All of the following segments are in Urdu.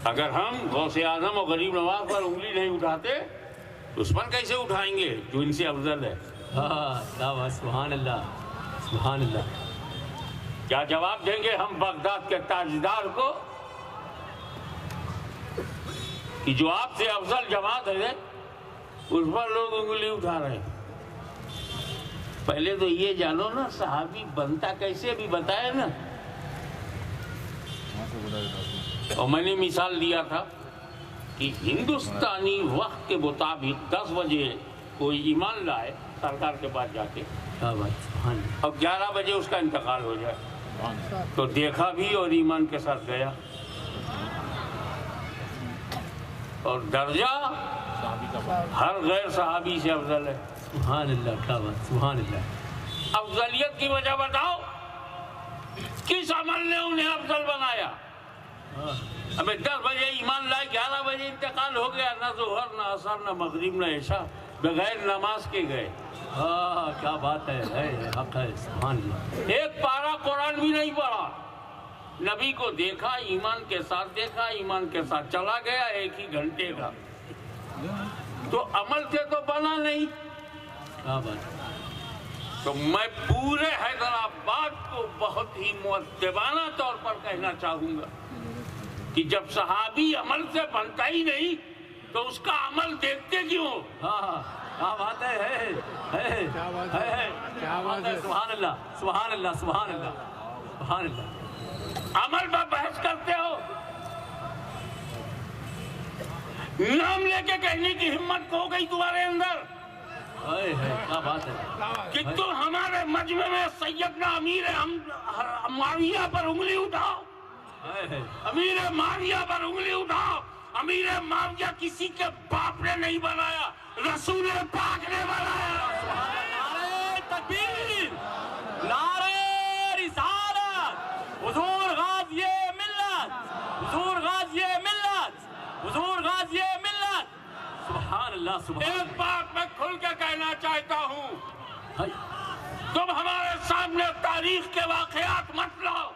اگر ہم غوث اعظم اور غریب نواز پر انگلی نہیں اٹھاتے تو اس پر کیسے اٹھائیں گے جو ان سے افضل ہے؟ سبحان اللہ، سبحان اللہ۔ کیا جواب دیں گے ہم بغداد کے تاجدار کو کہ جو آپ سے افضل جماعت ہے اس پر لوگ انگلی اٹھا رہے ہیں؟ پہلے تو یہ جانو نا صحابی بنتا کیسے، بھی بتایا نا۔ اور میں نے مثال دیا تھا کہ ہندوستانی وقت کے مطابق 10 بجے کوئی ایمان لائے سرکار کے پاس جا کے اور 11 بجے اس کا انتقال ہو جائے تو دیکھا بھی اور ایمان کے ساتھ گیا، اور درجہ ہر غیر صحابی سے افضل ہے۔ سبحان اللہ، کیا بات، سبحان اللہ۔ افضلیت کی وجہ بتاؤ، کس عمل نے انہیں افضل بنایا؟ ہمیں 10 بجے ایمان لائے 11 بجے انتقال ہو گیا، نہ ظہر نہ عصر نہ مغرب نہ عشاء، بغیر نماز کے گئے۔ کیا بات ہے، حق ہے، سبحان اللہ۔ ایک پارہ قرآن بھی نہیں پڑھا، نبی کو دیکھا، ایمان کے ساتھ دیکھا، ایمان کے ساتھ چلا گیا 1 ہی گھنٹے کا، تو عمل سے تو بنا نہیں۔ کیا بات۔ تو میں پورے حیدرآباد کو بہت ہی مؤدبانہ طور پر کہنا چاہوں گا کہ جب صحابی عمل سے بنتا ہی نہیں تو اس کا عمل دیکھتے کیوں؟ کیا بات ہے، سبحان اللہ، سبحان اللہ، سبحان اللہ، سبحان اللہ۔ عمل پر بحث کرتے ہو، نام لے کے کہنے کی ہمت ہو گئی تمہارے اندر کیا بات ہے کہ تم ہمارے مجمع میں سیدنا امیر معاویہ پر انگلی اٹھاؤ، امیر معاویہ پر انگلی اٹھاؤ۔ امیر معاویہ کسی کے باپ نے نہیں بنایا، رسول پاک نے بنایا۔ نعرہ تکبیر، نعرہ رسالت، حضور غازی ملت، حضور غازی ملت، حضور غازی ملت۔ سبحان اللہ، سبحان اللہ۔ ایک بات میں کھل کے کہنا چاہتا ہوں، تم ہمارے سامنے تاریخ کے واقعات مت لاؤ،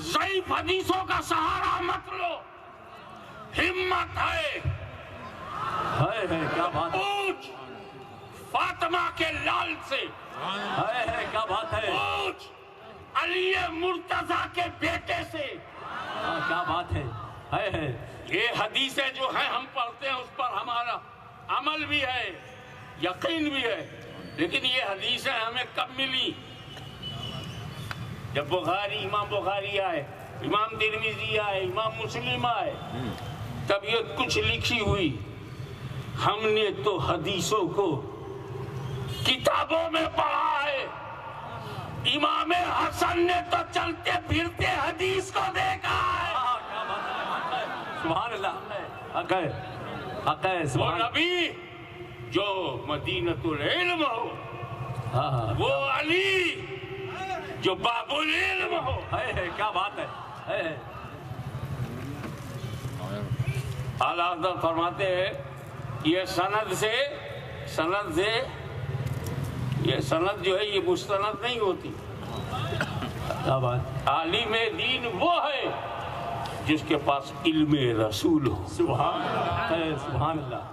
ضعیف حدیثوں کا سہارا مت لو۔ ہمت ہے، کیا بات ہے، پوچھ فاطمہ کے لال سے، کیا بات ہے، پوچھ علی مرتضیٰ کے بیٹے سے۔ کیا بات ہے۔ یہ حدیثیں جو ہیں ہم پڑھتے ہیں اس پر ہمارا عمل بھی ہے، یقین بھی ہے، لیکن یہ حدیثیں ہمیں کب ملی؟ جب امام بخاری آئے، امام ترمذی آئے، امام مسلم آئے، تب یہ کچھ لکھی ہوئی۔ ہم نے تو حدیثوں کو کتابوں میں پڑھا ہے، امام حسن نے تو چلتے پھرتے حدیث کو دیکھا ہے۔ سبحان اللہ، حق ہے، حق ہے، وہ سبحان نبی جو مدینۃ العلم ہو، وہ علی جو باب العلم ہو۔ کیا بات ہے۔ اعلیٰ حضرت فرماتے ہیں یہ سند جو ہے یہ مستند نہیں ہوتی۔ کیا بات، عالم دین وہ ہے جس کے پاس علم رسول ہو۔ سبحان اللہ، سبحان اللہ۔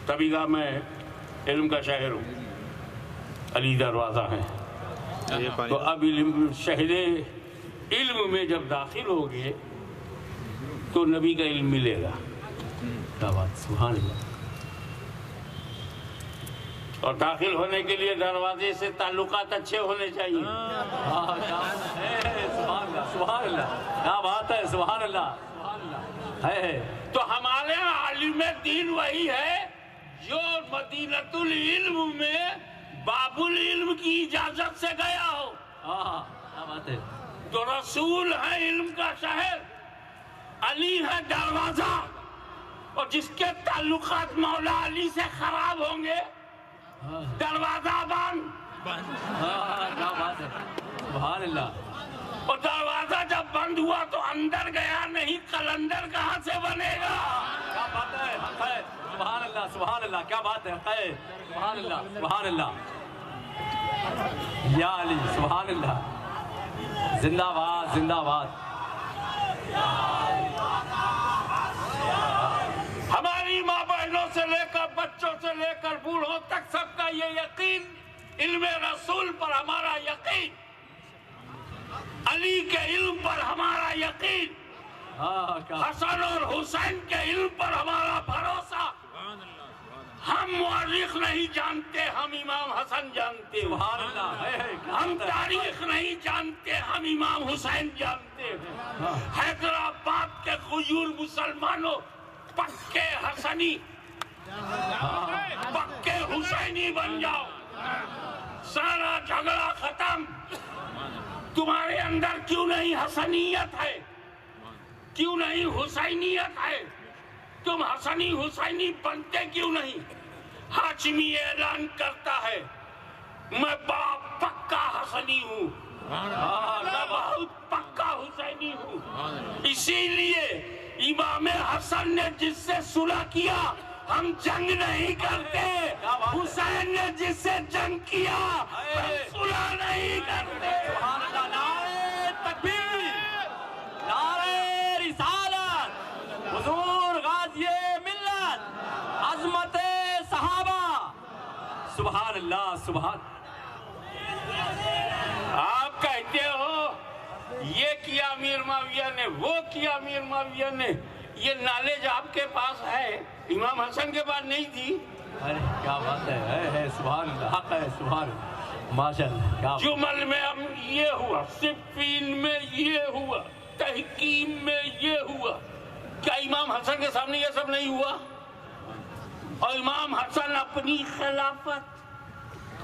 تبھی کہا میں علم کا شہر ہوں، علی دروازہ ہے۔ تو اب شہر علم میں جب داخل ہوگے تو نبی کا علم ملے گا۔ کیا بات، سبحان اللہ۔ اور داخل ہونے کے لیے دروازے سے تعلقات اچھے ہونے چاہیے۔ سبحان اللہ، سبحان اللہ، کیا بات ہے، سبحان اللہ، سبحان اللہ۔ تو ہمارے عالم دین وہی ہے جو مدینۃ العلم میں باب العلم کی اجازت سے گیا ہو۔ کیا بات ہے۔ تو رسول ہے علم کا شہر، علی ہے دروازہ، اور جس کے تعلقات مولا علی سے خراب ہوں گے دروازہ بند۔ کیا بات ہے، سبحان اللہ۔ اور دروازہ جب بند ہوا تو اندر گیا نہیں، قلندر کہاں سے بنے گا؟ کیا بات ہے، حق ہے، سبحان اللہ، سبحان اللہ، کیا بات ہے، حق ہے، سبحان اللہ، سبحان اللہ۔ یا علی، سبحان اللہ، زندہ باد، زندہ باد۔ ہماری ماں بہنوں سے لے کر بچوں سے لے کر بوڑھوں تک سب کا یہ یقین، علم رسول پر ہمارا یقین، علی کے علم پر ہمارا یقین، حسن اور حسین کے علم پر ہمارا بھروسہ۔ ہم مورخ نہیں جانتے، ہم امام حسن جانتے ہیں۔ ہم تاریخ نہیں جانتے، ہم امام حسین جانتے ہیں۔ حیدرآباد کے غیور مسلمانوں پکے حسنی، پکے حسینی بن جاؤ، سارا جھگڑا ختم۔ تمہارے اندر کیوں نہیں حسنیت ہے؟ کیوں نہیں حسینیت ہے؟ تم حسنی حسینی بنتے کیوں نہیں؟ ہاشمی اعلان کرتا ہے میں بڑا پکا حسنی ہوں، میں بہت پکا حسینی ہوں۔ اسی لیے امام حسن نے جس سے صلح کیا ہم جنگ نہیں کرتے، حسین نے جس سے جنگ کیا ہم صلح نہیں کرتے۔ نعرہ تکبیر، نعرہ رسالت، حضور غازی ملت، عظمت صحابہ، سبحان اللہ سبحان۔ آپ کہتے ہو یہ کیا امیر معاویہ نے، وہ کیا امیر معاویہ نے، یہ نالج آپ کے پاس ہے، امام حسن کے پاس نہیں تھی۔ ارے کیا بات ہے، سبحان اللہ، حق ہے، سبحان اللہ، ماشاء اللہ۔ جمل میں ہم یہ ہوا، صفین میں یہ ہوا، تحکیم میں یہ ہوا، کیا امام حسن کے سامنے یہ سب نہیں ہوا؟ اور امام حسن اپنی خلافت،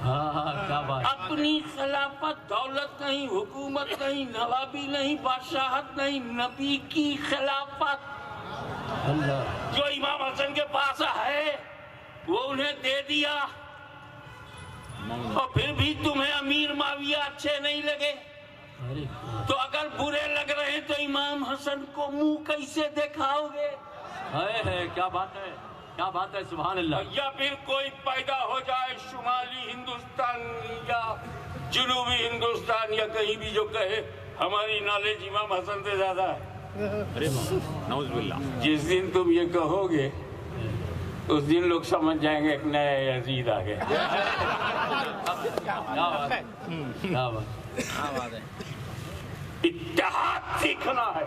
کیا بات، اپنی خلافت، دولت نہیں، حکومت نہیں، نوابی نہیں، بادشاہت نہیں، نبی کی خلافت اللہ، جو امام حسن کے پاس ہے وہ انہیں دے دیا، اور پھر بھی تمہیں امیر معاویہ اچھے نہیں لگے؟ تو اگر برے لگ رہے ہیں تو امام حسن کو منہ کیسے دکھاؤ گے؟ کیا بات ہے، کیا بات ہے، سبحان اللہ۔ یا پھر کوئی پیدا ہو جائے شمالی ہندوستان یا جنوبی ہندوستان یا کہیں بھی جو کہے ہماری نالج امام حسن سے زیادہ ہے، نعوذ باللہ۔ جس دن تم یہ کہو گے اس دن لوگ سمجھ جائیں گے ایک نیا یزید آ گیا۔ کیا بات ہے، کیا بات ہے، اتحاد سیکھنا ہے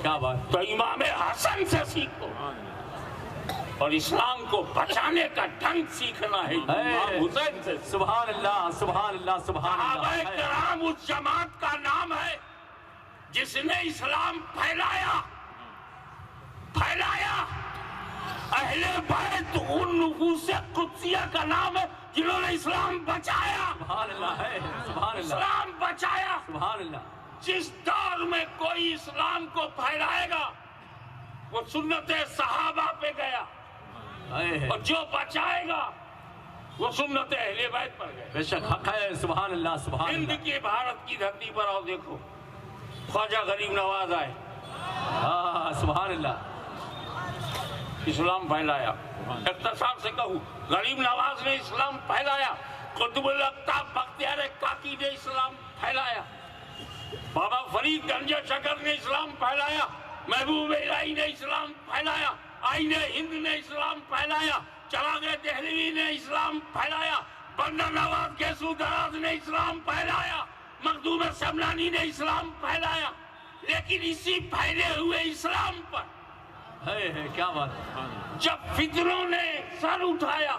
کیا بات، تو امام حسن سے سیکھو، اور اسلام کو بچانے کا ڈھنگ سیکھنا ہے امام حسین سے۔ سبحان اللہ سبحان اللہ سبحان صحابہ اللہ۔ کرام اس جماعت کا نام ہے جس نے اسلام پھیلایا۔ اہل بیت ان نفوس قدسیہ کا نام ہے جنہوں نے اسلام بچایا، سبحان اللہ ہے، سبحان اللہ، اسلام بچایا۔ سبحان اللہ۔ جس دور میں کوئی اسلام کو پھیلائے گا وہ سنت صحابہ پہ گیا، اور جو بچائے گا وہ سنت اہل بیت پر گئے۔ بے شک حق ہے، سبحان اللہ سبحان ہند اللہ۔ کی بھارت کی دھرتی پر آؤ، دیکھو خواجہ غریب نواز آئے، سبحان اللہ، اسلام پھیلایا۔ اختصار سے کہوں، غریب نواز نے اسلام پھیلایا، قطب الافطاب بختیار کاکی نے اسلام پھیلایا، بابا فرید گنج شکر نے اسلام پھیلایا، محبوب الہی نے اسلام پھیلایا، آئین ہند نے اسلام پھیلایا، چراغ دہلوی نے اسلام پھیلایا، بندہ نواز کیسو دراز نے اسلام پھیلایا، مخدوم سمنانی نے اسلام پھیلایا۔ لیکن اسی پھیلے ہوئے اسلام پر کیا بات، جب فتنوں نے سر اٹھایا،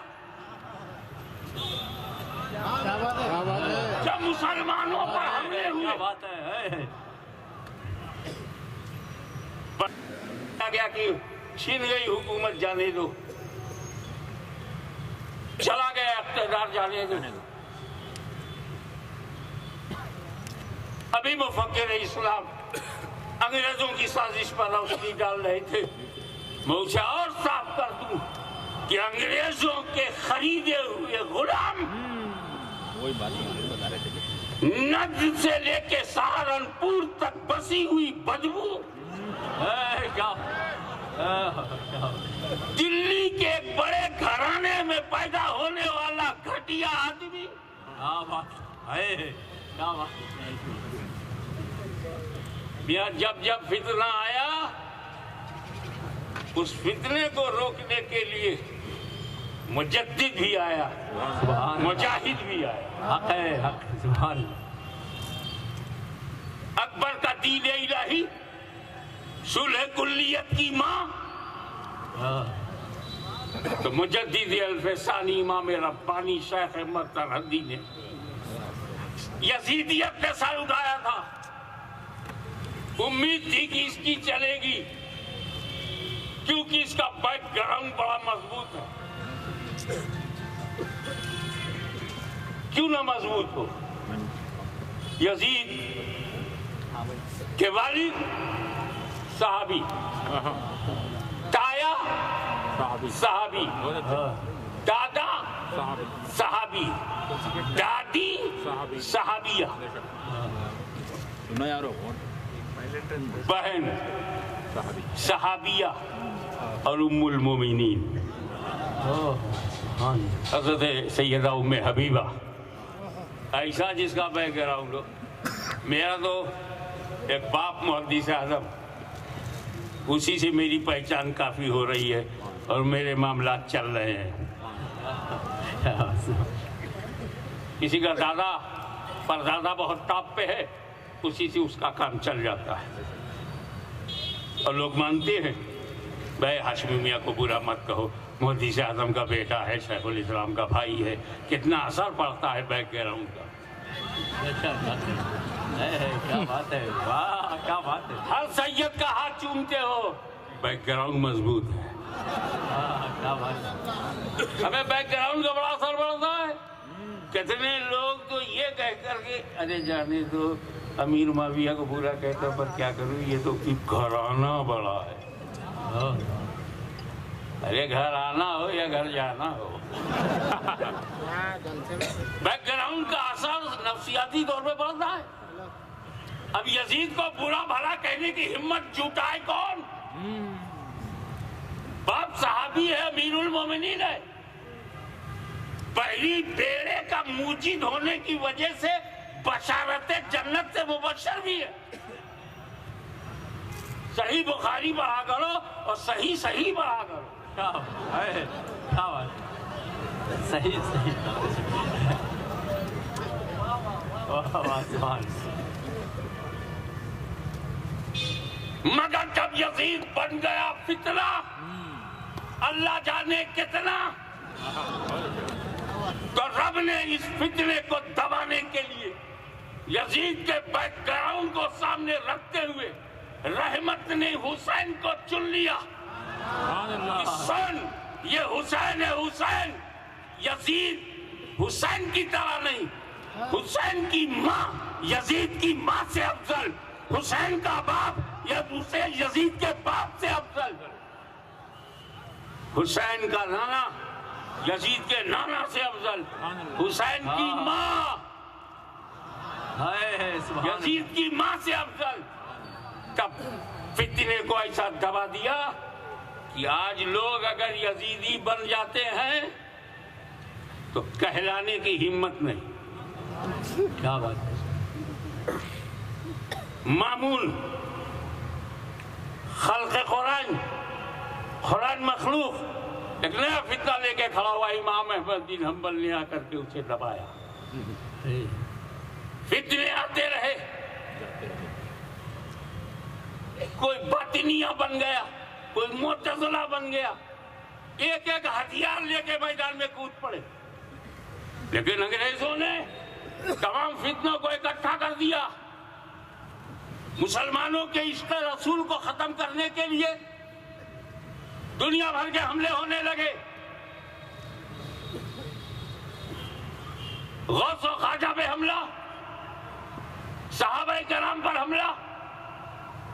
جب مسلمانوں پر حملے کیا ہوئے، بات ہے، گیا کہ چھین گئی حکومت، جانے دو، چلا گیا اقتدار، جانے دو۔ ابھی مفکر اسلام انگریزوں کی سازش پر روشنی ڈال رہے تھے۔ میں اسے اور صاف کر دوں کہ انگریزوں کے خریدے ہوئے غلام نجد سے لے کے سہارنپور تک بسی ہوئی بدبو، دلی کے ایک بڑے گھرانے میں پیدا ہونے والا گھٹیا آدمی، میاں جب جب فتنہ آیا اس فتنے کو روکنے کے لیے مجدد بھی آیا، مجاہد بھی آیا۔ حق ہے، حق، سبحان اللہ۔ اکبر کا دین الہی، صلح کلیت کی ماں، تو مجدد الفسانی امام ربانی شیخ احمد سرحدی نے یزیدیت پہ سر اٹھایا تھا۔ امید تھی کہ اس کی چلے گی، کیونکہ اس کا بیک گراؤنڈ بڑا مضبوط ہے۔ کیوں نہ مضبوط ہو؟ یزید کے والد صحابی، تایا صحابی، دادا صحابی، دادی صحابیہ، بہن صحابیہ اور ام المومنین حضرت سیدہ ام حبیبہ۔ ایسا جس کا بیک گراؤنڈ ہو۔ میرا تو ایک باپ محدث اعظم، اسی سے میری پہچان کافی ہو رہی ہے اور میرے معاملات چل رہے ہیں۔ کسی کا دادا پردادا بہت ٹاپ پہ ہے، اسی سے اس کا کام چل جاتا ہے، اور لوگ مانتے ہیں۔ بھائی ہاشمی میاں کو برا مت کہو، محدث اعظم کا بیٹا ہے، شیخ الاسلام کا بھائی ہے، کتنا اثر پڑتا ہے بیک گراؤنڈ کا۔ کیا بات ہے، واہ کیا بات ہے، ہر سید کا ہاتھ چومتے ہو، بیک گراؤنڈ مضبوط ہے۔ کیا بات ہے۔ ہمیں بیک گراؤنڈ کا بڑا اثر پڑتا ہے۔ کتنے لوگ تو یہ کہہ کر کے ارے جانے دو، امیر معاویہ کو برا کہتا پر کیا کروں، یہ تو گھرانہ بڑا ہے۔ ارے گھر آنا ہو یا گھر جانا ہو، بیک گراؤنڈ کا اثر نفسیاتی طور پہ پڑتا ہے۔ اب یزید کو برا بھلا کہنے کی ہمت جٹائے کون؟ باپ صحابی ہے، امیر المومنین ہے، پہلی بیڑے کا موجد ہونے کی وجہ سے بشارت جنت سے مبشر بھی ہے۔ صحیح بخاری پڑھا کرو اور صحیح پڑھا کرو۔ کیا بات، صحیح مگر جب یزید بن گیا فتنہ، اللہ جانے کتنا، تو رب نے اس فتنے کو دبانے کے لیے یزید کے بیک گراؤنڈ کو سامنے رکھتے ہوئے رحمت نے حسین کو چن لیا۔ سن یہ حسین ہے، حسین یزید حسین کی طرح نہیں، حسین کی ماں یزید کی ماں سے افضل، حسین کا باپ یزید کے باپ سے افضل، حسین کا نانا یزید کے نانا سے افضل، حسین کی ماں یزید کی ماں سے افضل۔ تب فتنے کو ایسا دبا دیا کہ آج لوگ اگر یزیدی بن جاتے ہیں تو کہلانے کی ہمت نہیں۔ کیا بات ہے۔ معمول خلق قرآن مخلوق ایک نیا فتنہ لے کے کھڑا ہوا، امام احمد بن حنبل نے آ کر کے اسے دبایا۔ فتنے آتے رہے، کوئی باطنیہ بن گیا، کوئی معتزلہ بن گیا، ایک ایک ہتھیار لے کے میدان میں کود پڑے، لیکن انگریزوں نے تمام فتنوں کو اکٹھا کر دیا۔ مسلمانوں کے عشق رسول کو ختم کرنے کے لیے دنیا بھر کے حملے ہونے لگے۔ غوث و خواجہ پہ حملہ، صحابہ کرام پر حملہ،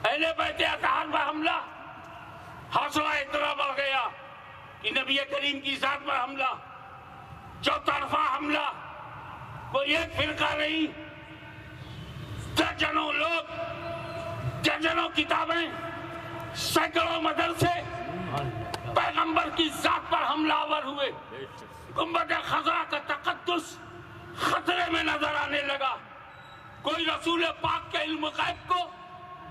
اہل بیت اطہار پر حملہ، حوصلہ اتنا بڑھ گیا کہ نبی کریم کی ذات پر حملہ، چوطرفہ حملہ، کوئی ایک فرقہ نہیں، درجنوں لوگ، درجنوں کتابیں، سینکڑوں مدرسے پیغمبر کی ذات پر حملہ آور ہوئے۔ گنبد خضرا کا تقدس خطرے میں نظر آنے لگا۔ کوئی رسول پاک کے علم غیب کو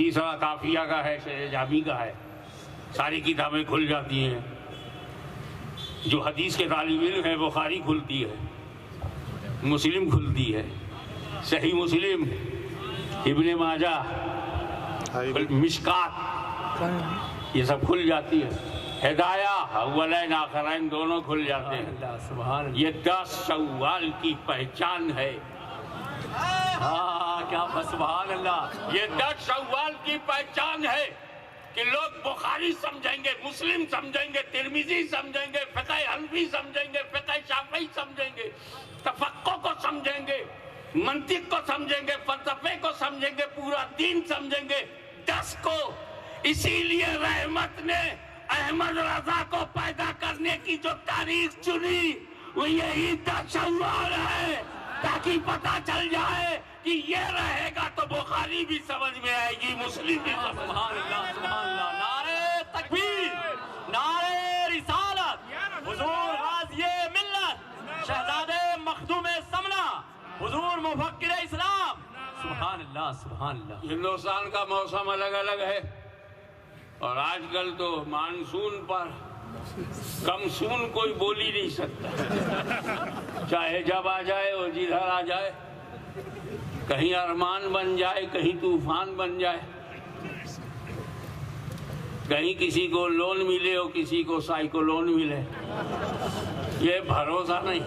تیسرا کافیہ کا ہے، شرح جامی کا ہے، ساری کتابیں کھل جاتی ہیں۔ جو حدیث کے طالب علم ہے بخاری کھلتی ہے، مسلم کھلتی ہے، صحیح مسلم، ابن ماجہ، مشکات، یہ سب کھل جاتی ہے۔ ہدایہ اولین آخرین دونوں کھل جاتے ہیں۔ یہ 10 شوال کی پہچان ہے۔ کیا سبحان اللہ، یہ 10 شوال کی پہچان ہے کہ لوگ بخاری سمجھیں گے، مسلم سمجھیں گے، ترمذی سمجھیں گے، فقہ حنفی سمجھیں گے، فقہ شافعی سمجھیں گے، تفقہ کو سمجھیں گے، منطق کو سمجھیں گے، فلسفے کو سمجھیں گے، پورا دین سمجھیں گے، 10 کو۔ اسی لیے رحمت نے احمد رضا کو پیدا کرنے کی جو تاریخ چنی وہ یہی 10 شوال ہے، تاکہ پتہ چل جائے کہ یہ رہے گا تو بخاری بھی سمجھ میں آئے گی، مسلم بھی سمجھ میں سبحان اللہ، سبحان اللہ، نعرہ تکبیر، نعرہ رسالت، حضور غازی ملت، شہزادے مخدوم سمنا، حضور مفکر اسلام، سبحان اللہ، سبحان اللہ۔ ہندوستان کا موسم الگ الگ ہے، اور آج کل تو مانسون پر کم سون کوئی بول ہی نہیں سکتا، چاہے جب آ جائے اور جدھر آ جائے، کہیں ارمان بن جائے، کہیں طوفان بن جائے، کہیں کسی کو لون ملے اور کسی کو سائیکلون ملے، یہ بھروسہ نہیں۔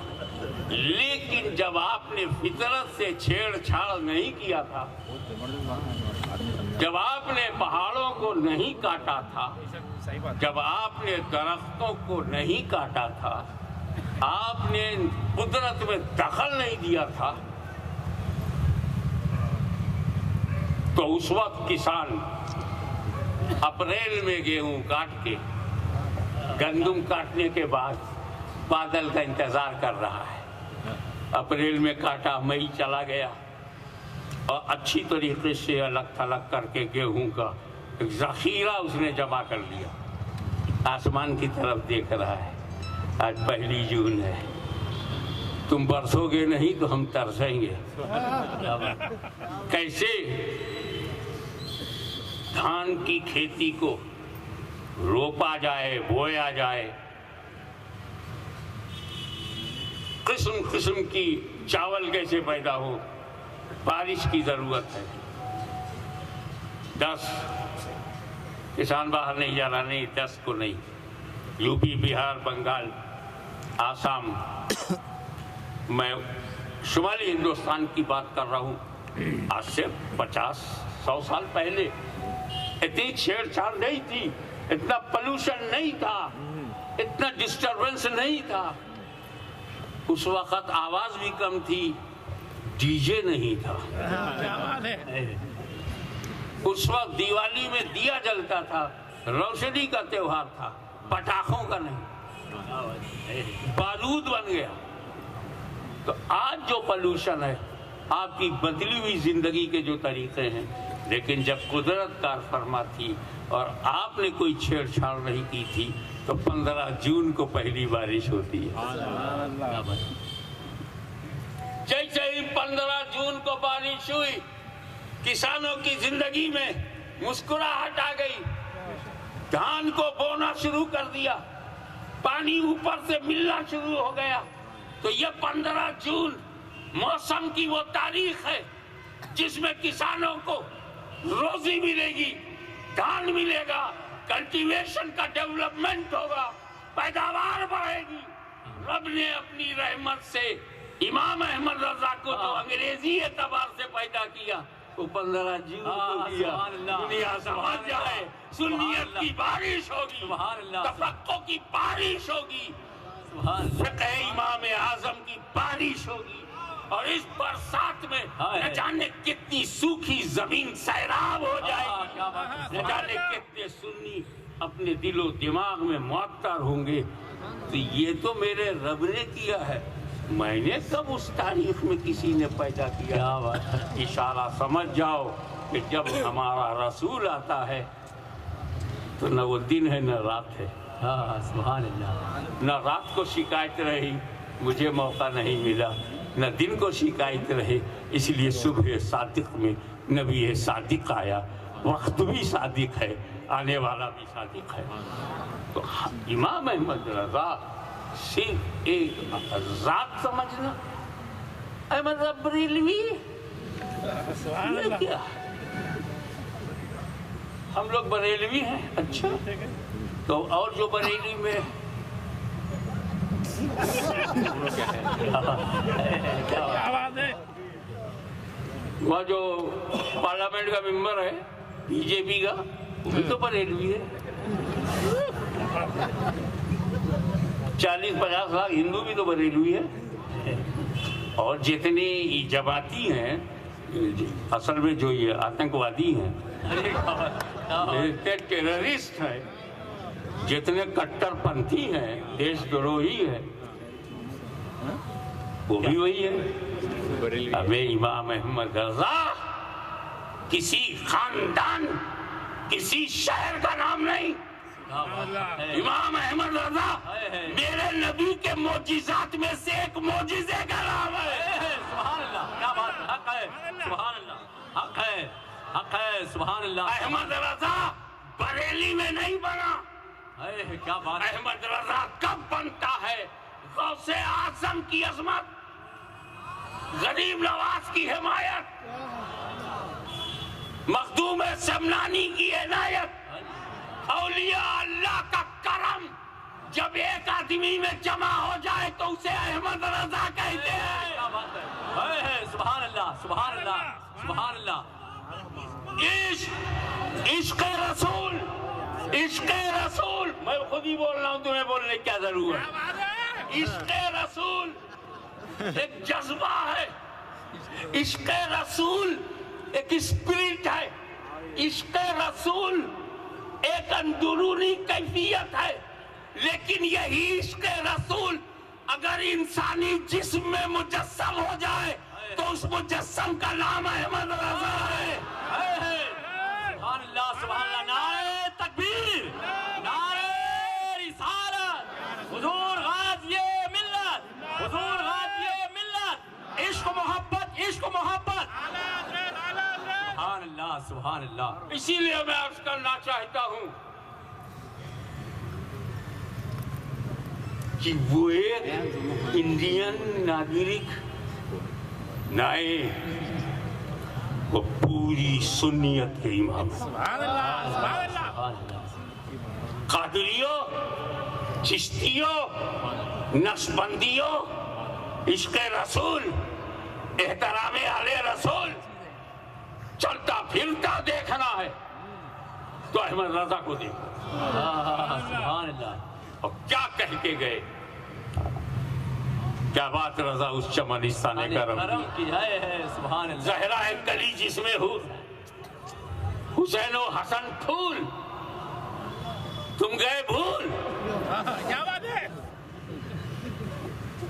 لیکن جب آپ نے فطرت سے چھیڑ چھاڑ نہیں کیا تھا، جب آپ نے پہاڑوں کو نہیں کاٹا تھا، جب آپ نے درختوں کو نہیں کاٹا تھا، آپ نے قدرت میں دخل نہیں دیا تھا، تو اس وقت کسان اپریل میں گیہوں کاٹ کے گندم کاٹنے کے بعد بادل کا انتظار کر رہا ہے۔ اپریل میں کاٹا، مئی چلا گیا، اور اچھی طریقے سے الگ تھلگ کر کے گیہوں کا ایک ذخیرہ اس نے جمع کر لیا، آسمان کی طرف دیکھ رہا ہے۔ آج 1 جون ہے، تم برسو گے نہیں تو ہم ترسیں گے۔ کیسے دھان کی کھیتی کو روپا جائے، بویا جائے، قسم قسم کی چاول کیسے پیدا ہو، بارش کی ضرورت ہے۔ 10 کسان باہر نہیں جانا، نہیں 10 کو نہیں، یو پی، بہار، بنگال، آسام، میں شمالی ہندوستان کی بات کر رہا ہوں، آج سے 50-100 سال پہلے اتنی چھیڑ چھاڑ نہیں تھی، اتنا پولوشن نہیں تھا، اتنا ڈسٹربنس نہیں تھا، اس وقت آواز بھی کم تھی، ڈی جے نہیں تھا، اس وقت دیوالی میں دیا جلتا تھا، روشنی کا تہوار تھا، پٹاخوں کا نہیں، بارود بن گیا۔ تو آج جو پولوشن ہے، آپ کی بدلی ہوئی زندگی کے جو طریقے ہیں، لیکن جب قدرت کار فرما تھی اور آپ نے کوئی چھیڑ چھاڑ نہیں کی تھی تو 15 جون کو پہلی بارش ہوتی ہے۔ جیسے ہی 15 جون کو بارش ہوئی، کسانوں کی زندگی میں مسکراہٹ آ گئی، دھان کو بونا شروع کر دیا، پانی اوپر سے ملنا شروع ہو گیا۔ تو یہ 15 جون موسم کی وہ تاریخ ہے جس میں کسانوں کو روزی ملے گی، دھان ملے گا، کلٹیویشن کا ڈیولپمنٹ ہوگا، پیداوار بڑھے گی۔ رب نے اپنی رحمت سے امام احمد رضا کو جو انگریزی اعتبار سے پیدا کیا وہ 15 جون کو کیا۔ دنیا سمجھ جائے، سنیت کی بارش ہوگی، تفقہ کی بارش ہوگی، فقہ امام اعظم کی بارش ہوگی، اور اس برسات میں نہ جانے کتنی سوکھی زمین سیراب ہو جائے گی، نہ جانے کتنے سنی اپنے دل و دماغ میں معطر ہوں گے۔ تو یہ تو میرے رب نے کیا ہے، میں نے کب اس تاریخ میں کسی نے پیدا کیا؟ اشارہ سمجھ جاؤ کہ جب ہمارا رسول آتا ہے تو نہ وہ دن ہے نہ رات ہے۔ سبحان اللہ۔ نہ رات کو شکایت رہی مجھے موقع نہیں ملا، نہ دن کو شکایت رہے، اس لیے صبح صادق میں نبی صادق آیا وقت بھی صادق ہے، آنے والا بھی صادق ہے۔ تو امام احمد رضا صرف ایک ذات سمجھنا، احمد رضا بریلوی یہ کیا؟ ہم لوگ بریلوی ہیں، اچھا تو اور جو بریلی میں وہاں جو پارلیمنٹ کا ممبر ہے بی جے پی کا، وہ بھی تو بریلوی ہے۔ 40-50 لاکھ ہندو بھی تو بریلوی ہے۔ اور جتنے جماعتی ہیں، اصل میں جو یہ آتنکوادی ہیں، ٹیررسٹ ہیں، جتنے کٹر پنتھی ہیں، دیش دروہی ہیں، وہ بھی وہی ہے۔ ہمیں امام احمد رضا کسی خاندان، کسی شہر کا نام نہیں۔ امام احمد رضا میرے نبی کے معجزات میں سے ایک معجزے کا نام ہے۔ سبحان اللہ، کیا بات ہے، حق ہے، سبحان اللہ، حق ہے، حق ہے، سبحان اللہ۔ احمد رضا بریلی میں نہیں بنا، کیا بات ہے۔ احمد رضا کب بنتا ہے؟ غوث اعظم کی عظمت، غریب نواز کی حمایت، مخدوم سمنانی کی عنایت، اولیاء اللہ کا کرم جب ایک آدمی میں جمع ہو جائے تو اسے احمد رضا کہتے ہیں۔ کیا بات ہے، سبحان اللہ، سبحان اللہ، سبحان اللہ۔ عشق رسول، عشق رسول، میں خود ہی بول رہا ہوں، تمہیں بولنے کی کیا ضرورت ہے؟ عشق رسول ایک جذبہ ہے، عشق رسول ایک اسپرٹ ہے، عشق رسول ایک اندرونی کیفیت ہے۔ لیکن یہی عشق رسول اگر انسانی جسم میں مجسم ہو جائے تو اس مجسم کا نام احمد رضا ہے۔ سبحان اللہ، سبحان اللہ، نعرہ تکبیر، نعرہ رسالت، حضور غازی ملت، حضور غازی ملت، عشق و محبت، عشق و محبت، سبحان اللہ، سبحان اللہ۔ اسی لیے میں عرض کرنا چاہتا ہوں کہ وہ ایک انڈین ناگرک نائے، وہ پوری سنیت کے امام قادریوں، چشتیوں، نقشبندیوں، عشق رسول، احترام اہل رسول چلتا پھرتا دیکھنا ہے تو احمد رضا کو دیکھو۔ سبحان اللہ۔ اور کیا کہہ کے گئے، کیا بات رضا اس چمنستان کرم کی ہے، سبحان اللہ۔ زہرا ہے کلی جس میں ہو، حسین و حسن پھول، تم گئے بھول۔ کیا بات ہے۔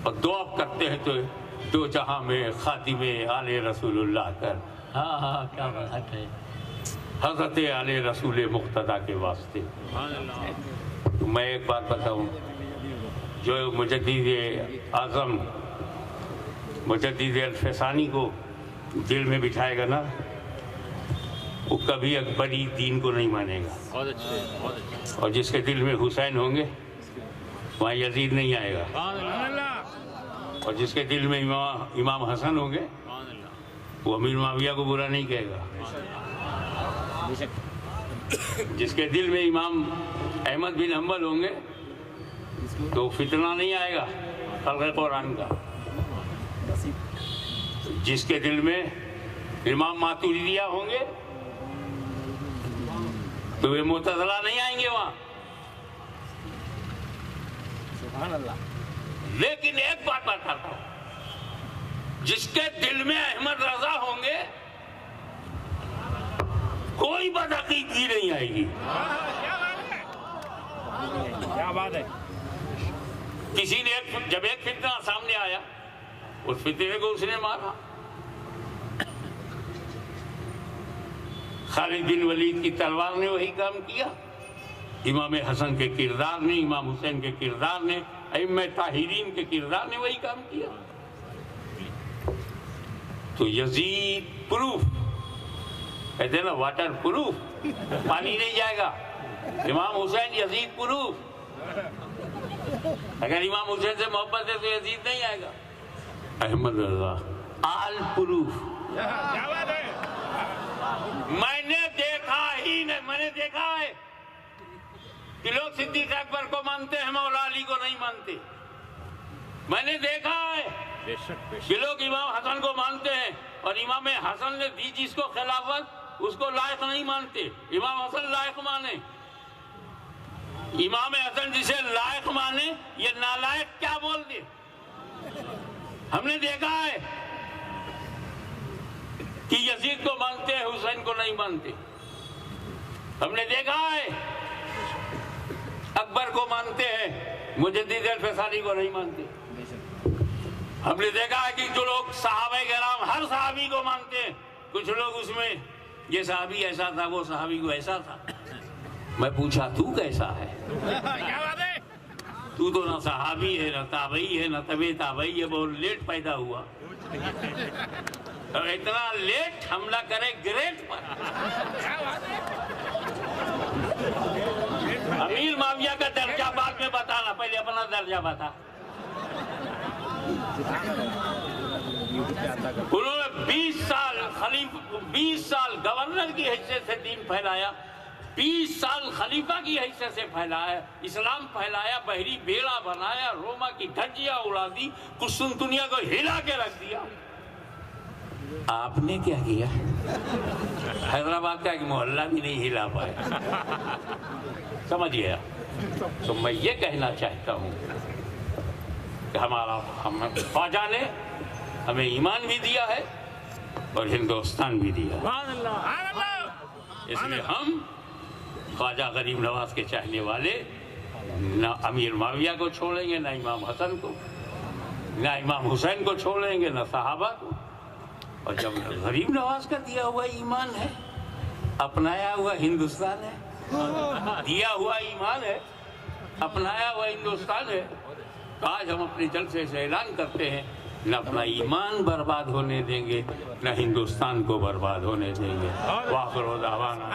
اور دعا کرتے ہیں تو دو جہاں میں خاتم آل رسول اللہ کر، ہاں کیا بات ہے۔ حضرت آل رسول مقتدیٰ کے واسطے۔ تو میں ایک بات بتاؤں، جو مجدد اعظم مجدد الفسانی کو دل میں بٹھائے گا نا، وہ کبھی اکبری دین کو نہیں مانے گا۔ بہت اچھے، بہت اچھے۔ اور جس کے دل میں حسین ہوں گے وہاں یزید نہیں آئے گا، اور جس کے دل میں امام حسن ہوں گے وہ امیر معاویہ کو برا نہیں کہے گا، جس کے دل میں امام احمد بن حنبل ہوں گے تو فتنہ نہیں آئے گا خلق قرآن کا، جس کے دل میں امام ماتوریدیہ ہوں گے تو وہ معتزلہ نہیں آئیں گے وہاں۔ لیکن ایک بات بتاتا ہوں، جس کے دل میں احمد رضا ہوں گے کوئی بدعقیدگی نہیں آئے گی۔ کیا بات ہے۔ کسی نے جب ایک فتنہ سامنے آیا، اس فتنے کو اس نے مارا۔ خالد بن ولید کی تلوار نے وہی کام کیا، امام حسن کے کردار نے، امام حسین کے کردار نے، ائمہ طاہرین کے کردار نے وہی کام کیا۔ تو یزید پروف کہتے ہیں نا واٹر پروف، پانی نہیں جائے گا. امام حسین یزید پروف. اگر امام حسین سے محبت ہے تو یزید نہیں آئے گا. احمد رضا آل پروف. کیا بات ہے. میں نے دیکھا ہی نہیں، میں نے دیکھا ہے کہ لوگ صدیق اکبر کو مانتے ہیں، مولا علی کو نہیں مانتے. میں نے دیکھا ہے بے شک بے شک. کہ لوگ امام حسن کو مانتے ہیں اور امام حسن نے دی جس کو خلافت اس کو لائق نہیں مانتے. امام حسن لائق مانے. امام حسن جسے لائق مانے یہ نالائق کیا بول دے. ہم نے دیکھا ہے کہ یزید کو مانتے ہیں، حسین کو نہیں مانتے. ہم نے دیکھا ہے اکبر کو مانتے ہیں، مجدد الفسانی کو نہیں مانتے. ہم نے دیکھا ہے کہ جو لوگ صحابہ کرام ہر صحابی کو مانتے ہیں، کچھ لوگ اس میں یہ صحابی ایسا تھا، وہ صحابی کو ایسا تھا. میں پوچھا تو کیسا ہے؟ کیا بات ہے. تو نہ صحابی ہے، نہ تابعی ہے، نہ طبع تابعی ہے. بہت لیٹ پیدا ہوا اور اتنا لیٹ حملہ کرے گریٹ پر. امیر معاویہ کا درجہ بعد میں بتانا، پہلے اپنا درجہ بتا. انہوں نے 20 سال گورنر کی حیثیت سے دین پھیلایا، 20 سال خلیفہ کی حیثیت سے پھیلایا، اسلام پھیلایا، بحری بیڑا بنایا، روما کی دھجیاں اڑا دی، قسطنطنیہ کو ہلا کے رکھ دیا. آپ نے کیا کیا؟ حیدرآباد کا ایک محلہ بھی نہیں ہلا پائے. سمجھ گیا؟ تو میں یہ کہنا چاہتا ہوں کہ ہم خواجہ نے ہمیں ایمان بھی دیا ہے اور ہندوستان بھی دیا ہے. اس لیے ہم خواجہ غریب نواز کے چاہنے والے نہ امیر معاویہ کو چھوڑیں گے، نہ امام حسن کو، نہ امام حسین کو چھوڑیں گے، نہ صحابہ کو. اور جب غریب نواز کا دیا ہوا ایمان ہے، اپنایا ہوا ہندوستان ہے، دیا ہوا ایمان ہے، اپنایا ہوا ہندوستان ہے، تو آج ہم اپنے جلسے سے اعلان کرتے ہیں نہ اپنا ایمان برباد ہونے دیں گے، نہ ہندوستان کو برباد ہونے دیں گے. وآخر دعوانا